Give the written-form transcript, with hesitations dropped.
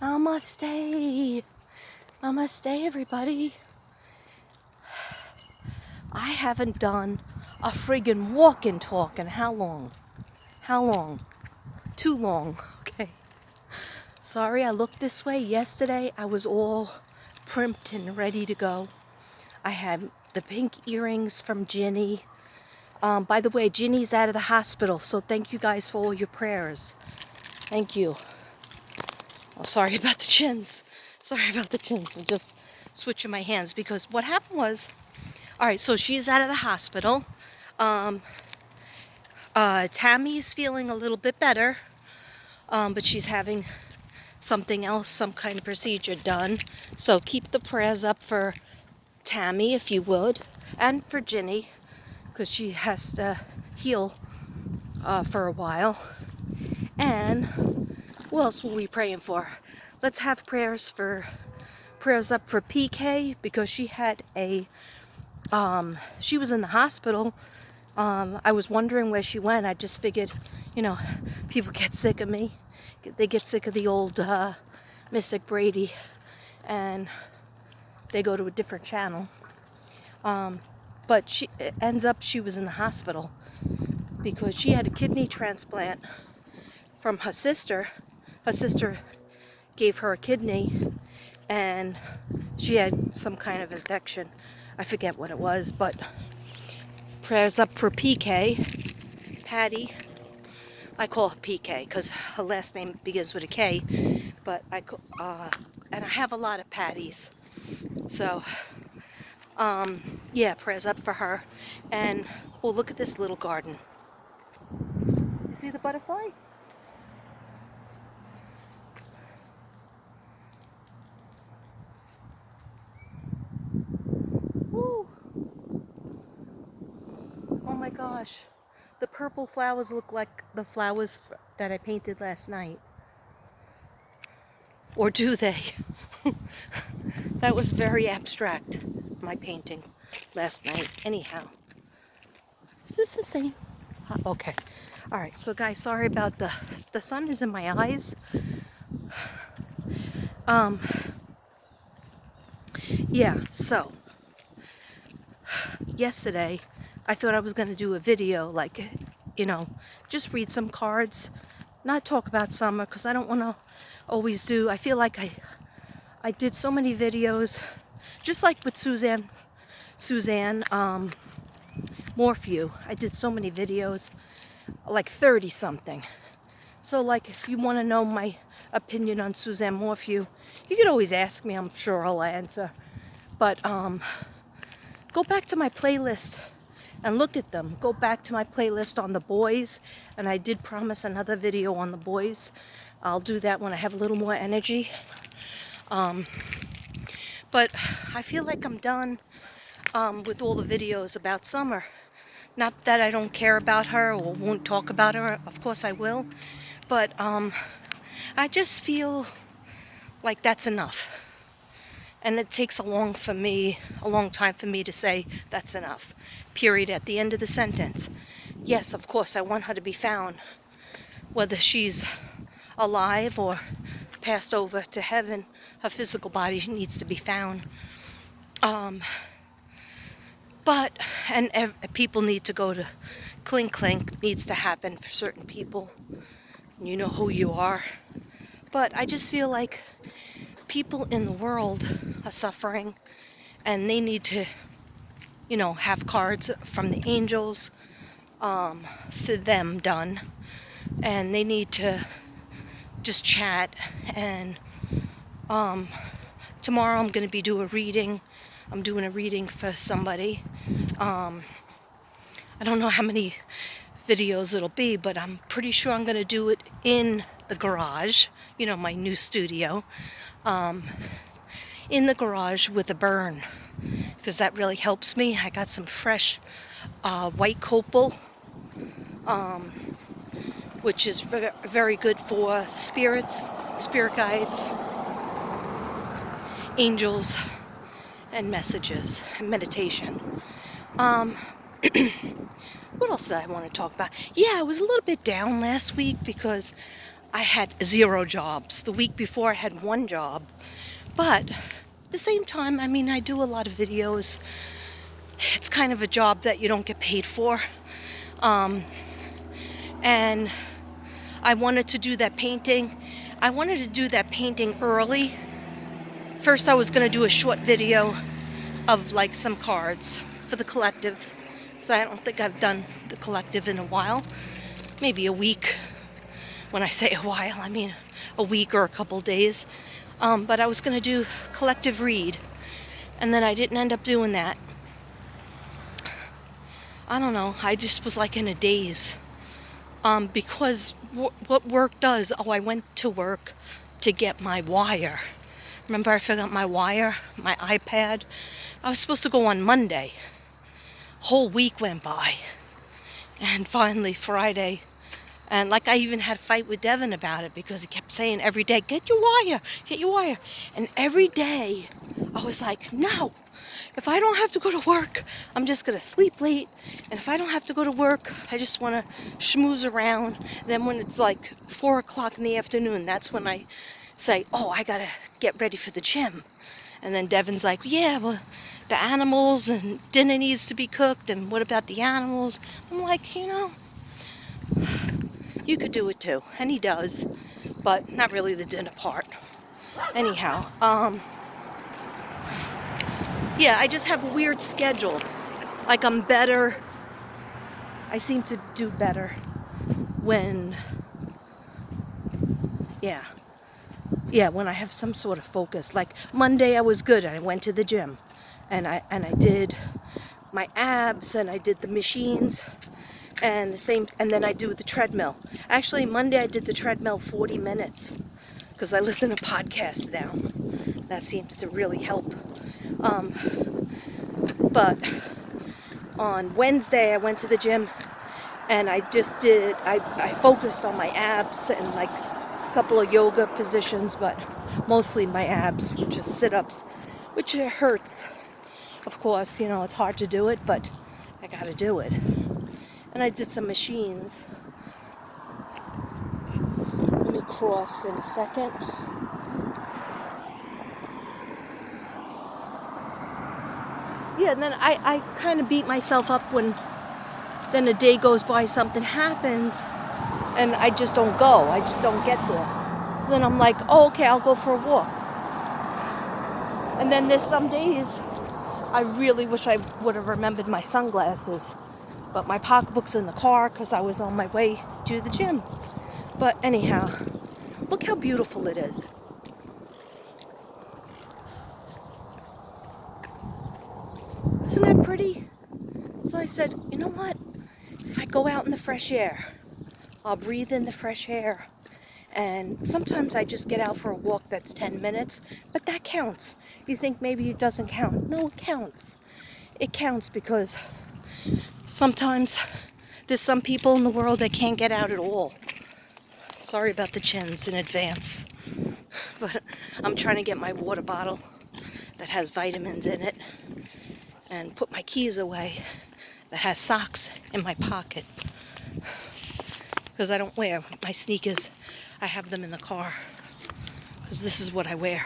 Namaste. Namaste, everybody. I haven't done a friggin' walk and talk in how long? How long? Too long. Okay. Sorry I looked this way. Yesterday I was all primped and ready to go. I had the pink earrings from Ginny. By the way, Ginny's out of the hospital, so thank you guys for all your prayers. Thank you. Oh, sorry about the chins. Sorry about the chins. I'm just switching my hands because what happened was, all right, so she's out of the hospital. Tammy is feeling a little bit better, but she's having something else, some kind of procedure done. So keep the prayers up for Tammy, if you would, and for Ginny, because she has to heal for a while. And what else were we praying for? Let's have prayers up for PK, because she had she was in the hospital. I was wondering where she went. I just figured, people get sick of me. They get sick of the old Mystic Brady, and they go to a different channel. But it ends up she was in the hospital because she had a kidney transplant from her sister. Her sister gave her a kidney, and she had some kind of infection. I forget what it was, but prayers up for PK, Patty. I call her PK because her last name begins with a K, but and I have a lot of Patties. So, yeah, prayers up for her. And, well, look at this little garden. You see the butterfly? Woo! Oh my gosh. The purple flowers look like the flowers that I painted last night. Or do they? That was very abstract, my painting last night. Anyhow. Is this the same? Okay. All right. So, guys, sorry about the sun is in my eyes. Yeah. So, yesterday, I thought I was going to do a video, like, just read some cards, not talk about summer, because I don't want to always do. I feel like I did so many videos, just like with Suzanne Morphew. I did so many videos, like 30 something. So, like, if you want to know my opinion on Suzanne Morphew, you could always ask me. I'm sure I'll answer. But go back to my playlist and look at them. Go back to my playlist on the boys, and I did promise another video on the boys. I'll do that when I have a little more energy. But I feel like I'm done with all the videos about Summer. Not that I don't care about her or won't talk about her. Of course I will. But I just feel like that's enough. And it takes a long time for me to say that's enough. Period. At the end of the sentence. Yes, of course, I want her to be found. Whether she's alive or passed over to heaven, her physical body needs to be found. But people need to go to clink clink, needs to happen for certain people. You know who you are. But I just feel like people in the world are suffering, and they need to, have cards from the angels for them done. And they need to just chat. And tomorrow I'm going to be doing a reading. I'm doing a reading for somebody. I don't know how many videos it'll be, but I'm pretty sure I'm going to do it in the garage, my new studio, in the garage with a burn, because that really helps me. I got some fresh white copal, which is very good for spirits, spirit guides, angels, and messages, and meditation. What else did I want to talk about? Yeah, I was a little bit down last week because I had 0 jobs. The week before I had 1 job. But at the same time, I mean, I do a lot of videos. It's kind of a job that you don't get paid for. And I wanted to do that painting. I wanted to do that painting early. First, I was going to do a short video of like some cards for the collective. So I don't think I've done the collective in a while. Maybe a week. When I say a while, I mean a week or a couple days. But I was going to do collective read. And then I didn't end up doing that. I don't know. I just was like in a daze. Because what work does, I went to work to get my wire. Remember I forgot my wire, my iPad? I was supposed to go on Monday. Whole week went by. And finally Friday, and like I even had a fight with Devin about it because he kept saying every day, get your wire, get your wire. And every day I was like, no, if I don't have to go to work, I'm just going to sleep late. And if I don't have to go to work, I just want to schmooze around. Then when it's like 4 o'clock in the afternoon, that's when I say, oh, I got to get ready for the gym. And then Devin's like, yeah, well, the animals and dinner needs to be cooked. And what about the animals? I'm like, you could do it too. And he does, but not really the dinner part. Anyhow, yeah, I just have a weird schedule. Like I'm better. I seem to do better when, when I have some sort of focus. Like Monday I was good. I went to the gym and I did my abs and I did the machines and then I do the treadmill. Actually, Monday I did the treadmill 40 minutes because I listen to podcasts now. That seems to really help. But on Wednesday I went to the gym and I focused on my abs and like a couple of yoga positions, but mostly my abs, which is sit-ups, which hurts. Of course, it's hard to do it, but I gotta do it. And I did some machines. Let me cross in a second. Yeah, and then I kind of beat myself up when then a day goes by, something happens, and I just don't go. I just don't get there. So then I'm like, oh, okay, I'll go for a walk. And then there's some days I really wish I would have remembered my sunglasses. But my pocketbook's in the car because I was on my way to the gym. But anyhow, look how beautiful it is. Isn't that pretty? So I said, you know what? If I go out in the fresh air, I'll breathe in the fresh air. And sometimes I just get out for a walk that's 10 minutes, but that counts. You think maybe it doesn't count. No, it counts. It counts because sometimes there's some people in the world that can't get out at all. Sorry about the chins in advance. But I'm trying to get my water bottle that has vitamins in it and put my keys away that has socks in my pocket. Because I don't wear my sneakers. I have them in the car. Because this is what I wear.